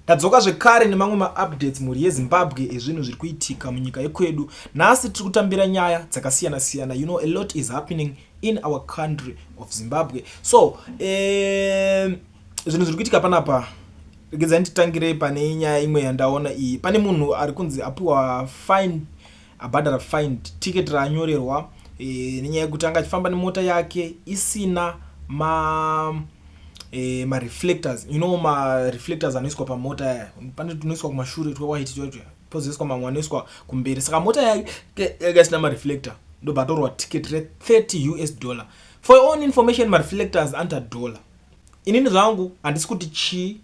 Tadzoka zvekare nemamwe maupdates muri yeZimbabwe ezvinhu zviri kuitika munyika yekwedu. Nhasi tiri kutambira nyaya dzakasiyana siyana. You know, a lot is happening in our country of Zimbabwe. So, zvinhu zviri kuitika panapa. Regedzai nditangire pane nyaya imwe yandaona iyi. Pane munhu ari kunzi apiwa fine, abhadhara fine ticket raanyorerwa nenyaya yekuti anga achifamba nemota yake isina ma reflectors. You know, ma reflectors anoiswa pamota, pane tunoiswa kumashure twa white twa pozoiswa mamwe anoiswa kumberi. Saka mota yake yakasina ma reflector. Ndo bhatorwa ticket re $30. For your own information, ma reflectors anta $1. Inini zvangu handisi kuti chi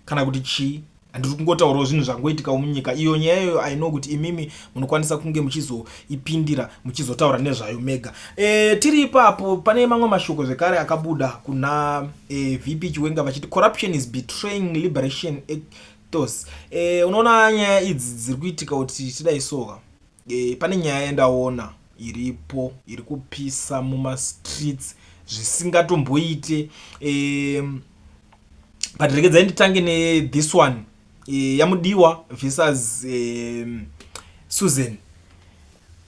kana kuti chi, handiri kungotaurawo zvinhu zvangoitika munyika. Iyo nyaya iyoyo I know kuti imimi munokwanisa kunge muchizoipindira muchizotaura nezvayo mega. Tiri ipapo pane mamwe mashoko zvekare akabuda kuna VP Chiwenga vachiti corruption is betraying liberation ethos. Unoona nyaya idzi dziri kuitika kuti tidaisoka. Pane nyaya yandaona iripo iri kupisa muma streets zvisingatomboite. But regedzai nditange ne this one yamudiwa versus Susan.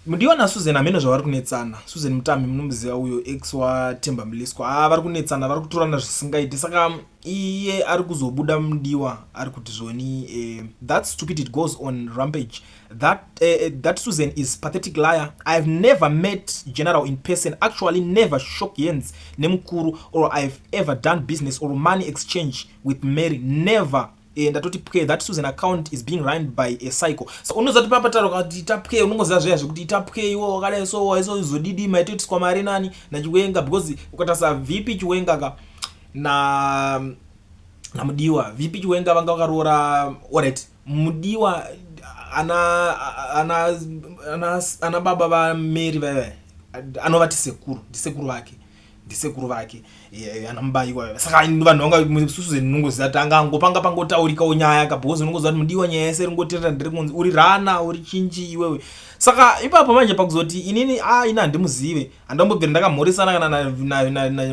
Mudiwa na Susan amene zvavari kunetsana. Susan Mutambi munomuziva uyo ex wa Themba Mliswa. Vari kunetsana, vari kutorana zvisingaite. Saka iye ari kuzobuda mudiwa ari kuti zvoni that stupidity goes on rampage. That Susan is pathetic liar. I've never met General in person, actually never shook hands nemukuru, or I've ever done business or money exchange with Mary, never. Ndatoti pke that Susan account is being run by a psycho. So unozati papataro kuti tapke unongoziva zveya zvekuti tapke iwo kale so izodidi maitoti kwa mari nani na Chiwenga, because ukatasa VP Chiwenga ka na Mudiwa. VP Chiwenga vanga vakarora alright. Mudiwa ana baba va Mary veve anovati sekuru, ndisekuru vake anambayiwa. Saka vanhu vanga mususu nungoziva tanga ngopanga pangotaurika nyaya ka, because nungoziva kuti Mudiwa nyaya yese ringoterera ndirekunzi uri rana uri chinji iwewe. Saka ipapo manje pakuzoti inini ina handimuzive, handambobvira ndakamhoresana kana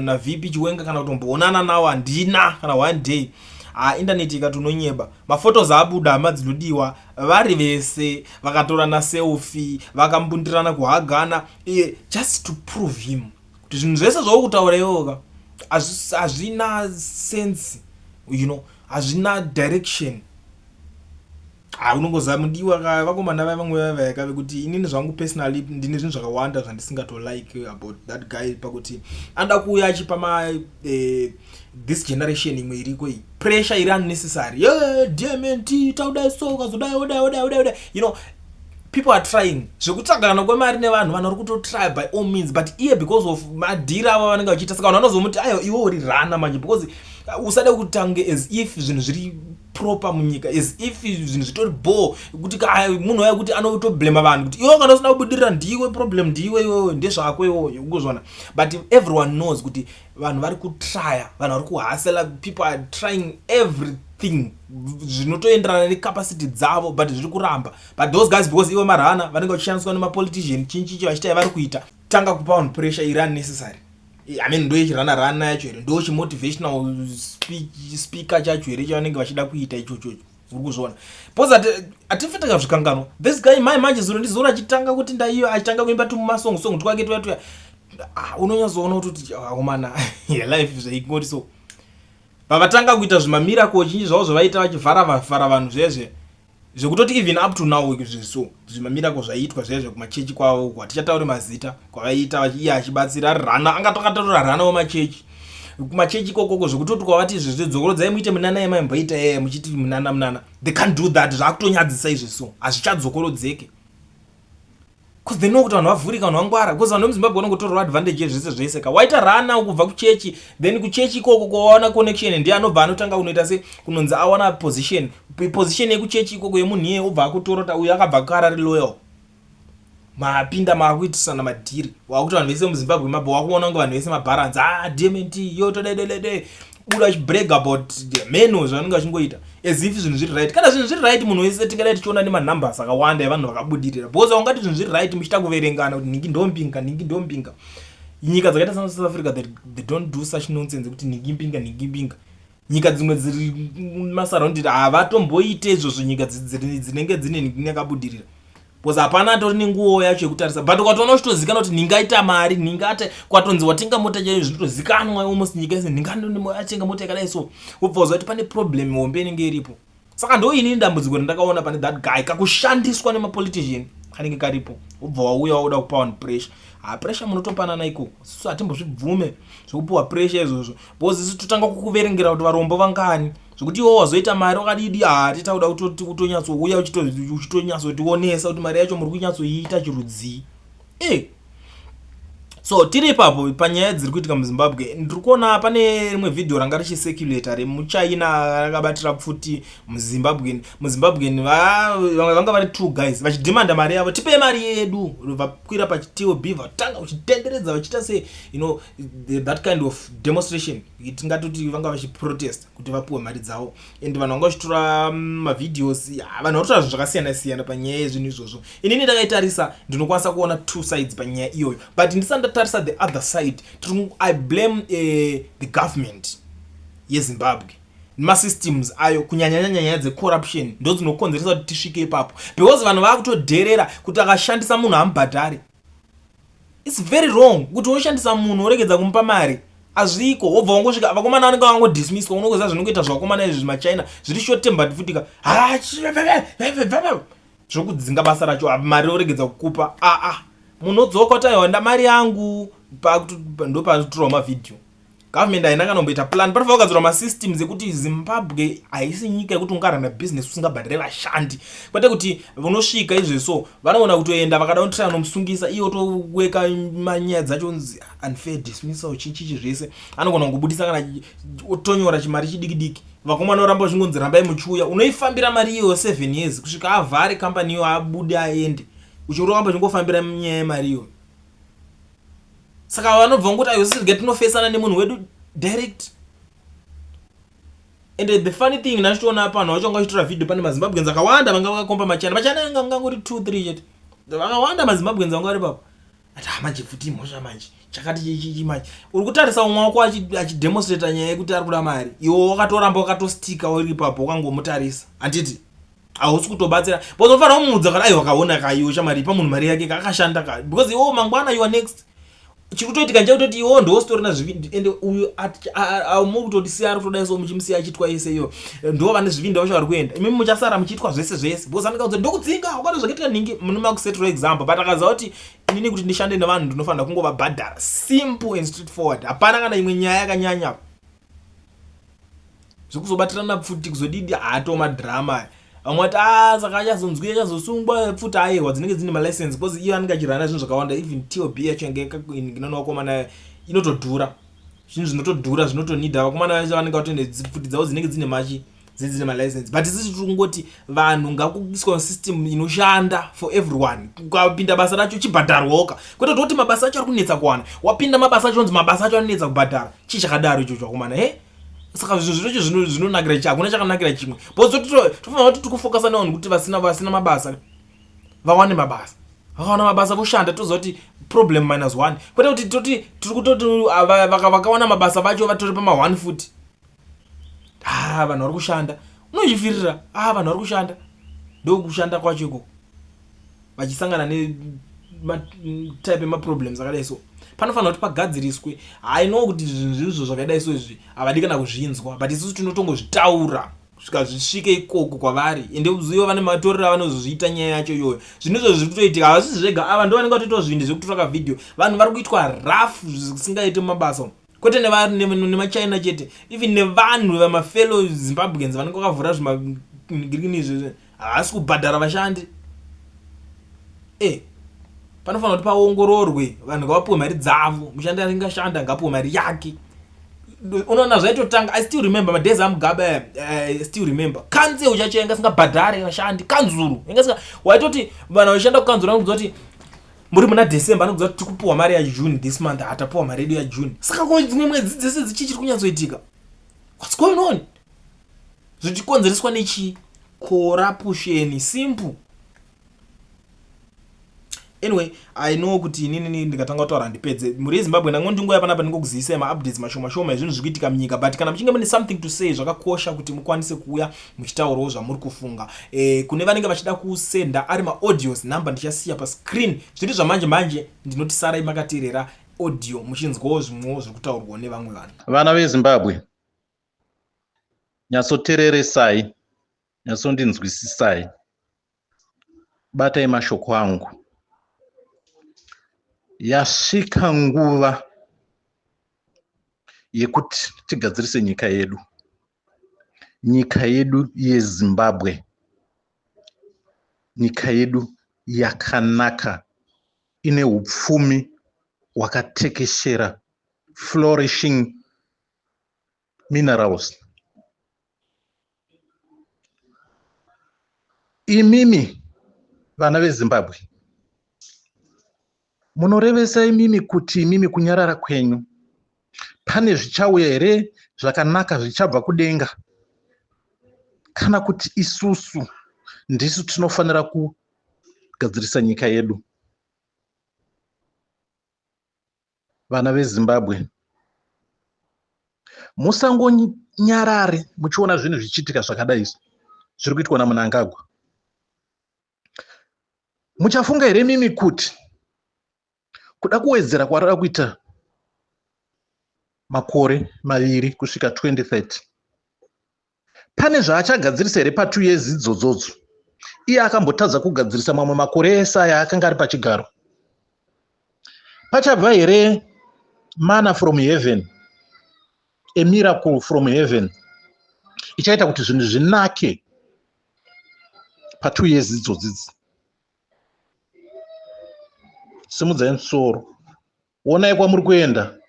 na VP Chiwenga kana kutomboonana nawo handina kana one day. Internet ikatononyeba, mafotos abuda amadzinodiwa vari vese vakatorana selfie vakambundirana kuhagana just to prove him kuti zvinhu zvese zvokutaura iwoka hazvina sense, you know, hazvina direction. Unongoziva Mudiwa vakomana vamwe vaveka kuti inini zvangu personally ndine zvinhu zvakawanda zvandisingatolike about that guy, pakuti anda kuuya achipa this generation imwe iriko iyi pressure iri unnecessary. DMNT taudai soka zodai oda. You know, people are trying zvekutsvagana kwemari nevanhu vanhu vari kutotry by all means, but iye because of madhira ava vanenge vachiita. Saka vanhu vanozomuti ayo iwe uri rana manje, because usade kutange as if zvinhu zviri proper munyika, as if zvinhu zvitori bore kuti munhu waya kuti anotoblema vanhu kuti iwe kana usina kubudirira ndiwe problem, ndiwe iwewe ndezvako iwewe ukuzvona. But everyone knows kuti vanhu vari kutrya, vanhu vari kuhasela, people are trying everything zvinotoenderana necapacity dzavo, but zviri kuramba. But those guys, because iwe marana vanenge vachishandiswa nemapolitician chinchichi vachiita vari kuita, tanga kupa vanhu pressure iri unnecessary. I mean, ndo rana yacho here, ndo motivational speaker chacho here chavanenge vachida kuita ichocho. Urikuzvona. Because atifitaka zvikangano. This guy manje zuro ndizona achitanga kuti ndaiyo achitanga kuimba tumasong twake twatuya. Unonyazoona kuti akomana life zvaingoti so. Pavatanga kuita zvimamiracle chinji zvavo zvaita vachivhara vanhu zvezve. Zvekutoti even up to now so zvimamiracle zvaitwa zvezve kumachechi kwavo kwatichataura mazita kwavaita iye achibatsira rana angatakatora rana wemachechi kumachechi kokoko zvekutoti kwavati zvidzokorodzai muite munana yemaimboita muchiti munana they can't do that. Zvakutonyadzisa izvi so hazvichadzokorodzeke, because they know kuti vanhu vavhurika, vanhu vangwara, because vanhu vemuZimbabwe vanongotorwa advantage zvese zvese. Waita rana kubva kuchechi, then kuchechi ikoko kwawana connection ndiye anobva anotanga kunoita se kunonzi awana position yekuchechi ikoko yemunhu iye obva akutorota uyo akabva kukarari loyal mapinda makuitisana madhiri wakuti vanhu vese muZimbabwe mabho wakuona kunge vanhu vese mabalance DMNT yo todededede buda brag about the men zvanenge vachingoita as if zvinhu zviri right. Kana zvinhu zviri right munhu wese tingadai tichiona nemanumbers akawanda evanhu vakabudirira, because ungati zvinhu zviri right muchita kuverengana kuti ningi ndompinga. Nyika dzakaita sana South Africa they don't do such nonsense kuti ningi mpinga. nyika dzimwe dziri masaraundi havatomboite izvozvo nyika dzinenge dzine nhingini yakabudirira because hapana atori nenguo yacho yekutarisa but ukatoona uchitozikanwa kuti ningaita mari ningate kwatonzi watenga mota chaiyo zvinotozikanwa almost nyika ise ningatenga mota yakadai so ubva kuti pane problem hombe inenge iripo saka ndo inini dambudziko randakaona pane that guy kakushandiswa nemapolitician kanenge karipo ubva wauya wauda kupa vanhu pressure pressure munotopanana iko susu hatimbozvibvume zvekupiwa pressure izvozvo because isu totanga kukuverengera kuti varombo vangani zvokuti iwo wazoita mari wakadidi titauda kutonyatsouya uchitonyatsotionesa kuti mari yacho muri kunyatsoiita chirudzii so tiri ipapo panyaya dziri kuitika muZimbabwe ndiri kuona pane rimwe vhidhiyo ranga richiseculator remuchina rakabatira pfuti muZimbabwe vanga vari 2 guys vachidhimanda mari yavo tipe mari yedu vakwira pachitob vatanga vachitenderedza vachiita se that kind of demonstration tingatoti vanga vachiprotest kuti vapiwe mari dzavo and vanhu vanga vachitora mavhidhios vanhu vatora zvinhu zvakasiyana siyana panyaya yezvinhu izvozvo inini ndakaitarisa ndinokwanisa kuona 2 sides panyaya iyoyo but ndisandatarisa the other side I blame the government yeZimbabwe nemasystems ayo kunyanyanya nyaya dzecorruption ndo dzinokonzeresa kuti tisvike ipapo because vanhu vakutodherera kuti akashandisa munhu amubhadhare. It's very wrong kuti unoshandisa munhu uregedza kumupa mari azviko wobva wangosvika vakomana vanenge vangodismisswa unokuziva zvinongoita zvakomana izvi zvimachina zviri short tempered futika zvokudzinga basa racho mari uregedza kukupa munodzoka kuti aiwanda mari yangu ndo panotorwa mavhidhiyo. Government haina kanomboita plan panofanira kugadzirwa masystems ekuti Zimbabwe haisi nyika yekuti ungarana business usingabhadhare vashandi kwete kuti unosvika izveso vanoona kutoenda vakada kutotsvaka nomusungisa iyo toweka manyaya dzacho unfair dismissal chichichi zvese anogona kungobudisa kana otonyora chimari chidiki vakomana oramba vachingonzi rambai muchiuya unoifambira mari iyo 7 years kusvika avhare company iyo abude aende uchiramba chingofambira nyaya yemari iyo. Saka vanobva ngokuti ayosirge tinofesana nemunhu wedu direct. And the funny thing nachitoona pano vachonga vachitora video pane maZimbabweans akawanda vanga vakakomba machana ngangori 2-3 chete vakawanda maZimbabweans vanga vari papo ati manje futi mhosva manje chakati chichi manje uri kutarisa umwe wako achidemonstrata nyaya yekuti ari kuda mari iwo wakatoramba wakatostika uri papo wakangomutarisa handiti hausi kutobatsira because unofanira kumuudza kuti ai wakaona kaiwo chamari pamunhu mari yake kakashanda because iwo mangwana you are next chikutoitika nchekutoti iwo ndo story nazvivindi ende uyu aumukutoti siyari kutodai so muchimusiya achitwa yese iyo ndo vane zvivindi vacho vari kuenda imimi muchasara muchiitwa zvese because andikaudza ndokudzinga ukati zvakaitika ningi munomakusetro example but akaziva kuti inini kuti ndishande nevanhu ndinofanira kungovabhadhara simple and straightforward hapana kana imwe nyaya yakanyanya zvekuzobatirana pfuti kuzodidi hatomadhirama vamwe vati saka achazonzwi achazosungwa pfuti ayewa dzinenge dzine malicense because iyo anenge achirana zvinhu zvakawanda even TOB yacho inginoona vakomana inotodhura zvinhu zvinotodhura zvinotonidha vakomana vacho vanenge vatende pfuti dzavo dzinenge dzine machi dzine malicense but isisi tiri kungoti vanhu ngakuiswa system inoshanda for everyone ukapinda basa racho chibhadharwoka kwete kuti mabasa acho ari kunetsa kuwana wapinda mabasa acho onzi mabasa acho anonetsa kubhadhara chii chakadaro ichocho vakomana saka zvinhu zvinonakira hakuna chakanakira chimwe because tofanira kuti tikufokasa navanhu kuti vasina mabasa vawane mabasa vakawana mabasa voshanda toziva kuti problem -1 kwete kuti tiri kutoti vakawana mabasa vacho vatore pama 1 foot vanhu vari kushanda unozvifirira vanhu vari kushanda ndokushanda kwacho iko vachisangana netype yemaproblems akadai so panofanira kuti pagadziriswe know kuti zvinhu izvo zvakadai so izvi havadi kana kuzvinzwa but isusu tinotongozvitaura kusvika zvisvike ikoko kwavari ende uzivo vane matorero avanozozviita nyaya yacho iyoyo zvinhu izvo zviri kutoitika havasi zvega ava ndo vanenge vatoitawo zvinhu zvekutora vhidhiyo vanhu vari kuitwa rafu zvisingaite mumabasa kwete nemachina chete even nevanhu vamafellow Zimbabweans vanenge vakavhura zvimagirikini izvezve havasi kubhadhara vashandi panofanira kuti paongororwe vanhu ngavapiwe mari dzavo mushandi anenge ashanda ngapiwe mari yake unoona zvaitotanga I still remember madays aMugabe I still remember kanze uchacho yanga singabhadhare vashandi kanzuru yanga waitoti vanhu vashanda kukanzura vanoti muri muna December anokuza kuti tikupiwa mari ya June this month hatapiwa mari yedu ya June saka ko dzimwe mwedzi dzese dzichiri kunyatsoitika what's going on zvichikonzereswa nechi corruption simple anyway I know kuti inini ndikatanga kutaura ndipedze. Muri yeZimbabwe ndingoya panapa ndingokuzivisa ma-updates mashoma ezvinhu zvikuitika munyika, but kana muchinge mune something to say zvakakosha kuti mukwanise kuuya muchitaurawo zvamuri kufunga. Kune vanenge vachida kusenda ari maaudios, namba ndichasiya pascreen. Zviri zvamanje manje ndinoti sarai makateerera audio muchinzwawo zvimwewo zviri kutaurwa nevamwe vanhu. Vana veZimbabwe, nyatsoteereresai, nyatsondinzwisisai, batai mashoko angu. Yasvika nguva yekuti tigadzirise nyika yedu, nyika yedu yeZimbabwe, nyika yedu yakanaka, ine upfumi hwakatekeshera, flourishing minerals. Imimi vana veZimbabwe, munorevesa imimi kuti imimi kunyarara kwenyu pane zvichauya here zvakanaka zvichabva kudenga, kana kuti isusu ndisu tinofanira kugadzirisa nyika yedu? Vana veZimbabwe, musangonyarare muchiona zvinhu zvichiitika zvakadai zviri kuitwa naMnangagwa. Muchafunga here mimi kuti kuda kuwedzera kwarada kuita makore 2 kusvika 2030 pane zvaachagadzirisa here pa2 years idzodzo? Iye akambotadza kugadzirisa mamwe makore ese aya akanga ari pachigaro. Pachabva here manna from heaven, a miracle from heaven, ichaita kuti zvinhu zvinake pa2 years idzodzidzi? Simudzai musoro, onai kwamuri kuenda,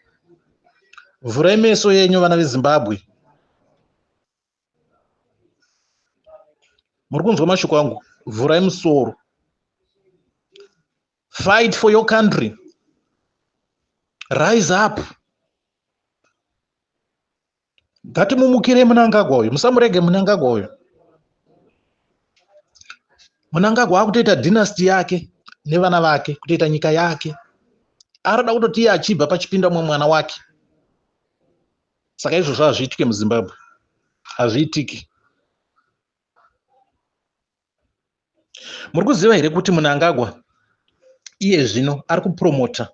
vhurai meso yenyu vana veZimbabwe. Muri kunzwa mashoko angu? Vhurai musoro. Fight for your country. Rise up. Ngatimumukire Mnangagwa uyu, musamurege Mnangagwa uyu. Mnangagwa akutoita dynasty yake nevana vake, kutoita nyika yake. Arada kutoti iye achibva pachipinda mwana wake. Saka izvozvo hazviitike muZimbabwe, hazviitiki. Muri kuziva here kuti Mnangagwa iye zvino ari kupromota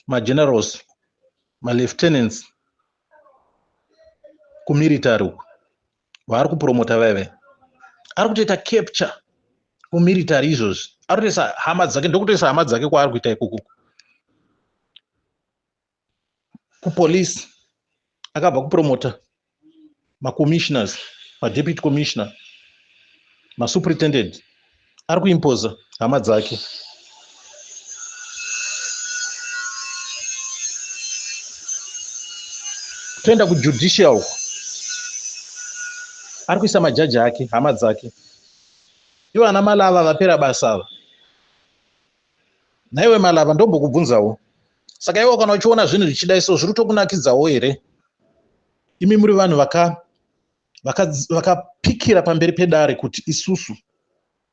magenerals, malieutenants kumilitary uku, vaari kupromota vaive ari kutoita capture kumilitary izvozvi, ari kutoisa hama dzake, ndokutoisa hama dzake kwaari kuita ikuku. Kupolisi akabva kupromota macommissioners, madeputy commissioner, masuperintendent, ari kuimpoza hama dzake. Toenda kujudicial, ari kuisa majaji ake, hama dzake. Ivo ana Malava vapera basa ava. Naiwe Malava ndombokubvunzawo. Saka iwo kana uchiona zvinhu zvichidai so zviri kutokunakidzawo here? Imi muri vanhu vakapikira pamberi pedare kuti isusu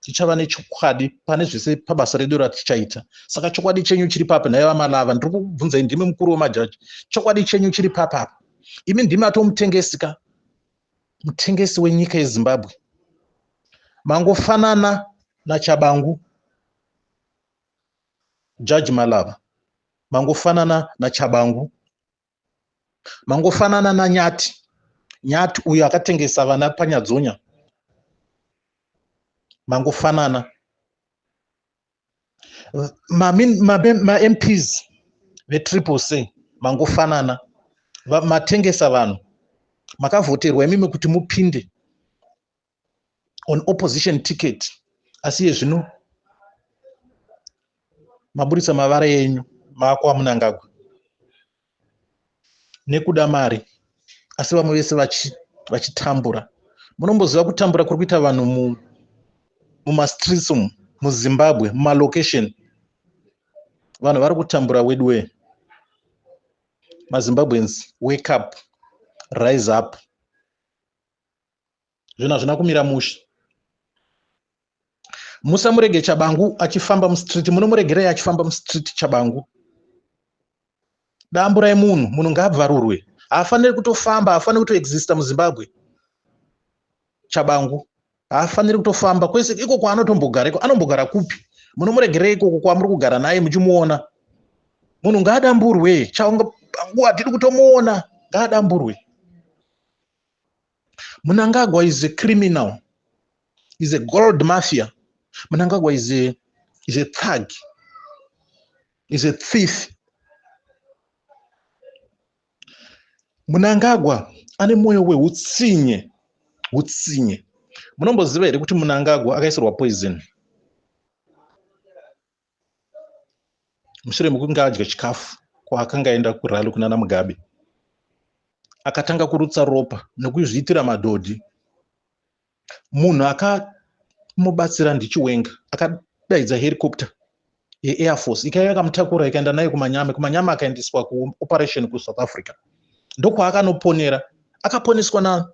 tichava nechokwadi pane zvese pabasa redu ratichaita. Saka chokwadi chenyu chiri papa. Naiva Malava, ndiri kukubvunzai, ndimi mukuru wemajaji, chokwadi chenyu chiri papa. Imi ndimi atomutengesika, mutengesi wenyika yeZimbabwe. Mangofanana naChabangu, Judge Malava, mangofanana naChabangu, mangofanana naNyati, Nyati uyo akatengesa vana panyadzonya, mangofanana. Ma-MPs vetriple C mangofanana, matengesa vanhu. Makavhoterwa imimi kuti mupinde on opposition ticket, asi iye zvino maburitsa mavara yenyu maakwa Mnangagwa nekuda mari, asi vamwe vese vachitambura. Munomboziva kutambura kuri kuita vanhu mumastreets umu muZimbabwe, mumalocation. Vanhu vari kutambura wedwe. MaZimbabweans, wake up, rise up. Zvinhu hazvina kumira mushe. musamurege Chabangu achifamba mustreet, munomuregerei achifamba mustreet Chabangu. Damburai munhu ngaabvarurwe. Haafaniri kutofamba, haafaniri kutoexista muZimbabwe. Chabangu haafaniri kutofamba kwese iko kwaanotombogara iko. Anombogara kupi? Munomuregerei ikoko kwamuri kugara naye muchimuona. Munhu ngaadamburwe. Chabangu hatiri kutomuona, ngaadamburwe. Mnangagwa is a criminal, is a gold mafia. Mnangagwa is a thug, is a thief. Mnangagwa ane moyo weutsinye, utsinye. Munomboziva here kuti Mnangagwa akaisirwa poison mushure mekunge adya chikafu kwaakanga aenda kurali kunana Mugabe, akatanga kurutsa ropa nekuzviitira madhodhi. Munhu akamubatsira ndiChiwenga akadaidza helicopter yeAir Force ikauya ikamutakura ikaenda naye kumanyama akaendeswa kuoperation kuSouth Africa. Ndokwaakanoponera, akaponeswa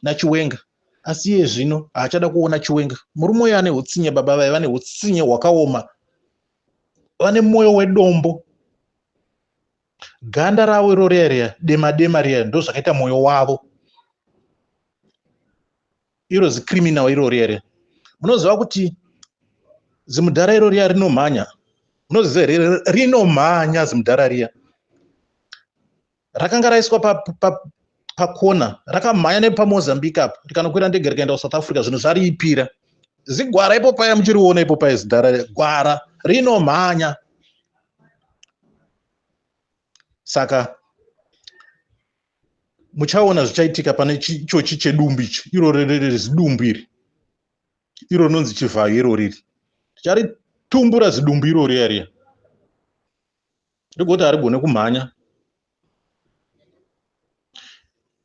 naChiwenga. Asi iye zvino haachada kuona Chiwenga. Murume uyu ane utsinye, baba vaye vane utsinye hwakaoma, vane mwoyo wedombo. Ganda ravo iroriya dema riya ndo zvakaita mwoyo wavo. Iro zicriminal iroriya. Munoziva kuti zimudhara iroriya rinomhanya. Munoziva here rinomhanya zimudhara riya. Rakanga raiswa pakona, rakamhanya nepaMozambique apa, rikanokwira ndege rikaenda kuSouth Africa, zvino zvariipira. Zigwara ipo paya muchiriona ipo paya zidhara, gwara rinomhanya. Saka muchaona zvichaitika pane ichochi chedumbu ichi, iro zidumbu iri, iro rinonzi chivhayo iro riri. Ticharitumbura zidumbu iro riya ndogoti harigone kumhanya.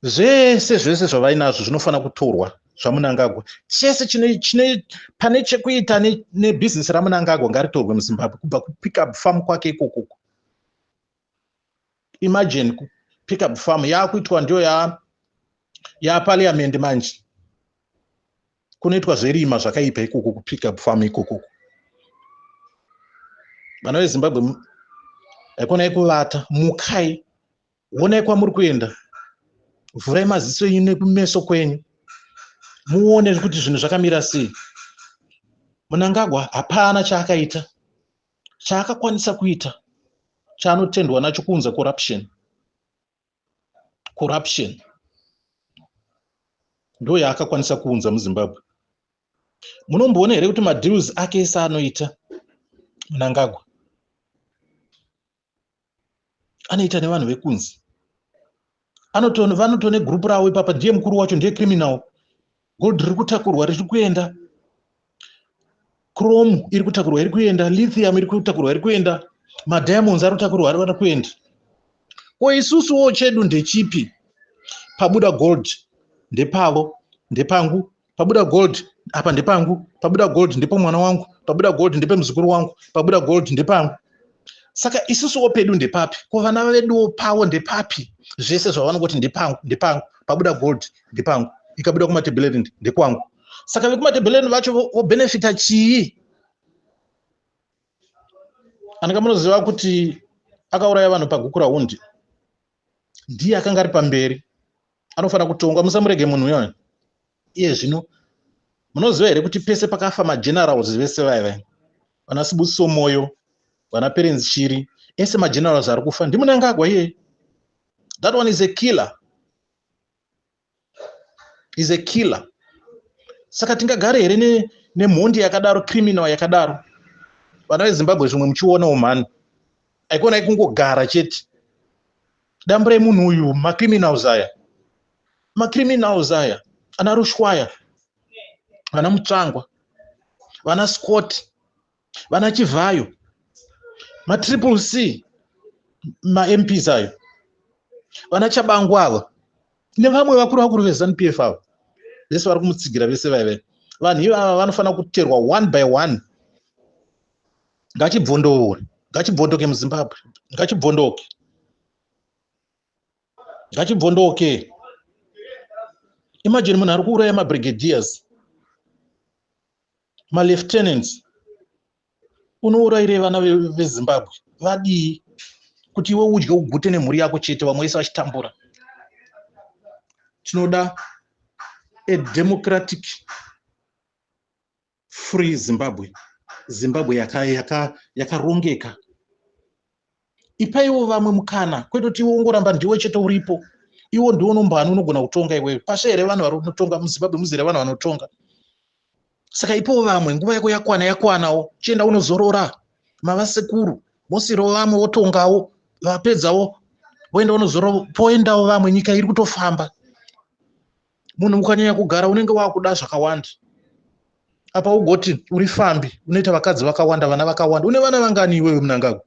Zvese zvavainazvo zvinofanira kutorwa zvaMnangagwa. Chese pane chekuita nebhizinesi raMnangagwa ngaritorwe muZimbabwe, kubva kupickup farm kwake ikoko. Imagine pickup farm yakuitwa ndiyo yaparliament manje. Kunoitwa zverima zvakaipa ikoko kupickup farm ikoko. Vana veZimbabwe haikonai kuvata, mukai, onai kwamuri kuenda. Vhurai maziso enyu nekumeso kwenyu, muone kuti zvinhu zvakamira sei. Mnangagwa hapana chaakaita, chaakakwanisa kuita, chaanotendwa nacho kunze corruption. Ndo yaakakwanisa kuunza muZimbabwe. Munomboona here kuti madeals ake ese anoita Mnangagwa anoita nevanhu vekunzi. Vanotone group ravo ipapa, ndiye mukuru wacho, ndiye criminal. Gold riri kutakurwa riri kuenda, chrome iri kutakurwa iri kuenda, lithium iri kutakurwa iri kuenda, madiamonds ari kutakurwa ari kuenda. Ko isusuwo chedu ndechipi? Pabuda gold ndepavo, ndepangu. Pabuda gold apa ndepangu. Pabuda gold ndipo mwana wangu. Pabuda gold ndepe muzukuru wangu. Pabuda gold ndepangu. Saka isusuwo pedu ndepapi? Ko vana veduwo pavo ndepapi? Zvese zvavanongoti ndepangu. Pabuda gold ndepangu. Ikabuda kumatebhelendi ndekwangu. Saka vekumatebhelendi vacho vobenefita chii? Andika munoziva kuti akauraya vanhu paGuku raHundi, ndiye akanga ari pamberi, anofanira kutongwa. Musamurege munhu uyoyo. Iye zvino munoziva here kuti pese pakafa magenerals vese vaya, vana Sibusiso Moyo, vana Perenzi Shiri, ese magenerals ari kufa ndiMnangagwa iye. That one is a killer. Is a killer. Saka tingagare here nemhondi yakadaro, criminal yakadaro. Vana veZimbabwe zvimwe muchiona umhani. Aikona ikungogara chete. Damburai munhu uyu, macriminals aya, ana Rushwaya, vana Mutsvangwa, vana Scott, vana Chivhayo, matriple C, maMPs ayo, vana Chabangu ava, nevamwe vakuru veZANU-PF ava. Vese vari kumutsigira vese vaive. Vanhu ivava vanofanira kuterwa one by one. Ngachibvondoke muZimbabwe. Ngachibvondoke. Imagine munhu ari kuuraya mabrigadiers. malieutenants unourayire vana veZimbabwe vadii kuti iwe udye ugute nemhuri yako chete, vamwe vese vachitambura. Tinoda a democratic free Zimbabwe, Zimbabwe yakarongeka. Ipaiwo vamwe mukana, kwete kuti iwe ungoramba ndiwe chete uripo. Iwo ndiwo unombani unogona kutonga iwewe. Pasha here vanhu vanotonga muZimbabwe, muzere vanhu vanotonga. Saka ipowo vamwe nguva yako yakwanawo, chienda unozorora mavasekuru, mosiro vamwe wotongawo, vapedzawo voenda unozorora, poendawo vamwe, nyika iri kutofamba. Munhu mukanyanya kugara unenge wakuda zvakawanda. Apa ugoti uri fambi, unoita vakadzi vakawanda, vana vakawanda. Une vana vangani iwewe Mnangagwa?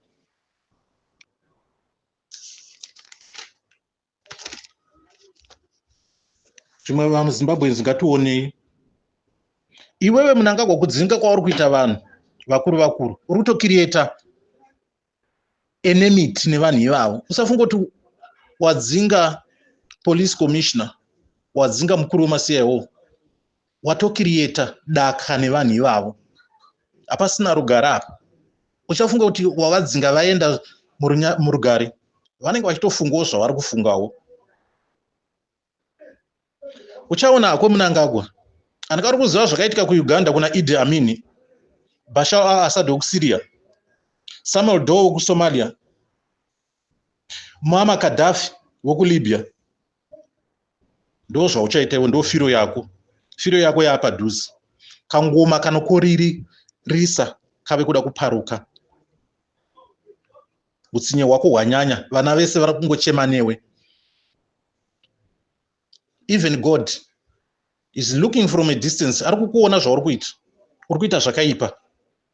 Zvimwe vamuZimbabwe zingatiwonei. Iwewe Mnangagwa kudzinga kwauri kuita vanhu vakuru vakuru, uri kutokirieta enmity nevanhu ivavo. Usafunga kuti wadzinga police commissioner, wadzinga mukuru wemaCIO, watokirieta daka nevanhu ivavo. Hapasina rugare apa. Uchafunga kuti wavadzinga vaenda murugare, vanenge vachitofungawo zvavari kufungawo. Uchaona hako Mnangagwa anenge kuziva zvakaitika kuUganda kuna Idi Amin, Bashar al-Assad wekuSyria, Samuel Doe wekuSomalia, Muammar Gaddafi wekuLibya. Ndo zvauchaita iwe, ndo firo yako. Firo yako yapadhuze. Kangoma kanokoririsa kave kuda kuparuka. Utsinye hwako hwanyanya, vana vese vari kungochema newe. Even God is looking from a distance. Ari kukuona zvauri kuita. Uri kuita zvakaipa.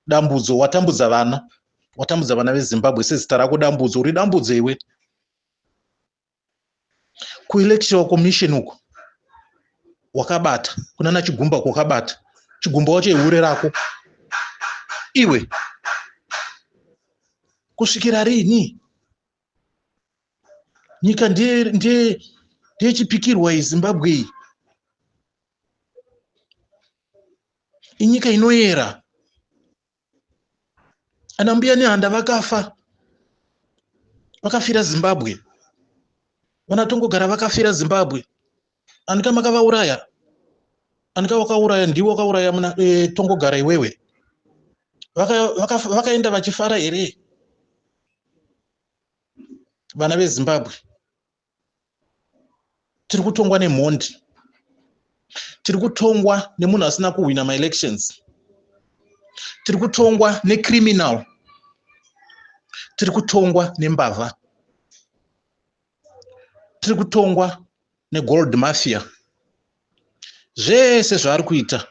Dambudzo, watambudza vana veZimbabwe sezita rako dambudzo. Uri dambudzo iwe. Kuelectoral commission uko wakabata, kunana Chigumba kwakabata. Chigumba wacho ihure rako. Iwe kusvikira rini? Nyika ndiye chipikirwa iZimbabwe iyi. Inyika inoyera. Anambuya nehanda vakafa, vakafira Zimbabwe. Vanatongogara vakafira Zimbabwe. Anika makavauraya. Anika wakauraya ndiwo wakauraya tongogara iwewe. Vakaenda vachifara here vana veZimbabwe. Tiri kutongwa nemhondi. Tiri kutongwa nemunhu asina kuwina maelections. Tiri kutongwa necriminal. Tiri kutongwa nembavha. Tiri kutongwa negold mafia. Zvese zvaari kuita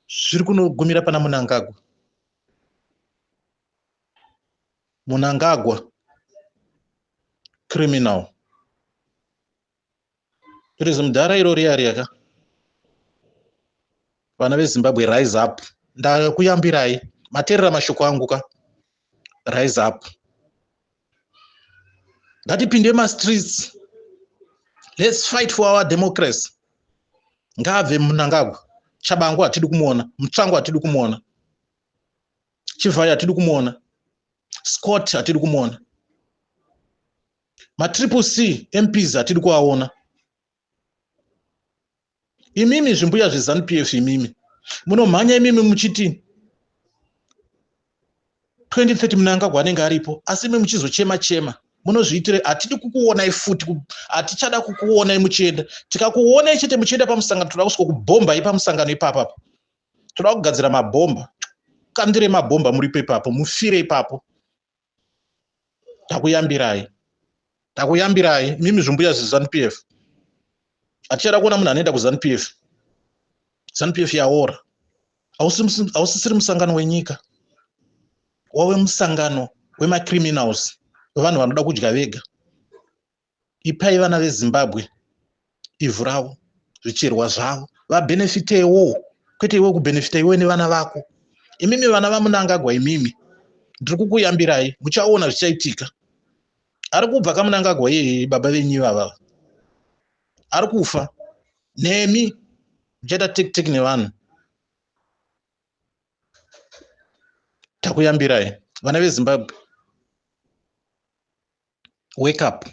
zviri kunogumira pana Mnangagwa. Mnangagwa criminal. Tourism mudhara iro riya. Vana veZimbabwe rise up. Ndakuyambirai. Materera mashoko angu ka. Rise up. Ngatipinde streets. Let's fight for our democracy. Ngabve Mnangagwa. Chabangu hatidi kumuona. Mutsangu hatidi kumuona. Chivhaya hatidi kumuona. Scott hatidi kumuona. Triple C MPs hatidi kuwaona. Imimi zvimbuya zveZANU-PF imimi. Munomhanya imimi muchiti 2030 Mnangagwa anenge aripo, asi imimi muchizochema. Munozviitire hatidi kukuonai futi, hatichada kukuonai muchienda. Tikakuonai chete muchienda pamusangano, toda kusvika kubhomba ipamusangano ipapa. Toda kugadzira mabhomba. Kandire mabhomba muripo ipapo, mufire ipapo. Takuyambirai mimi zvimbuya zveZANU-PF. Hatichada kuona munhu anoenda kuZANU-PF. ZANU-PF yaora. Hausisiri musangano wenyika. Wave musangano wemacriminals, vanhu vanoda kudya vega. Ipai vana veZimbabwe ivhu ravo, zvicherwa zvavo, vabenefitewo, kwete iwe kubenefita iwe nevana vako. Imimi vana vaMnangagwa imimi, ndiri kukuyambirai, muchaona zvichaitika. Ari kubva kaMnangagwa baba venyu vava. Ari kufa. Nemi muchaita tek nevanhu. takuyambirai vana vezimbabwe, wake up.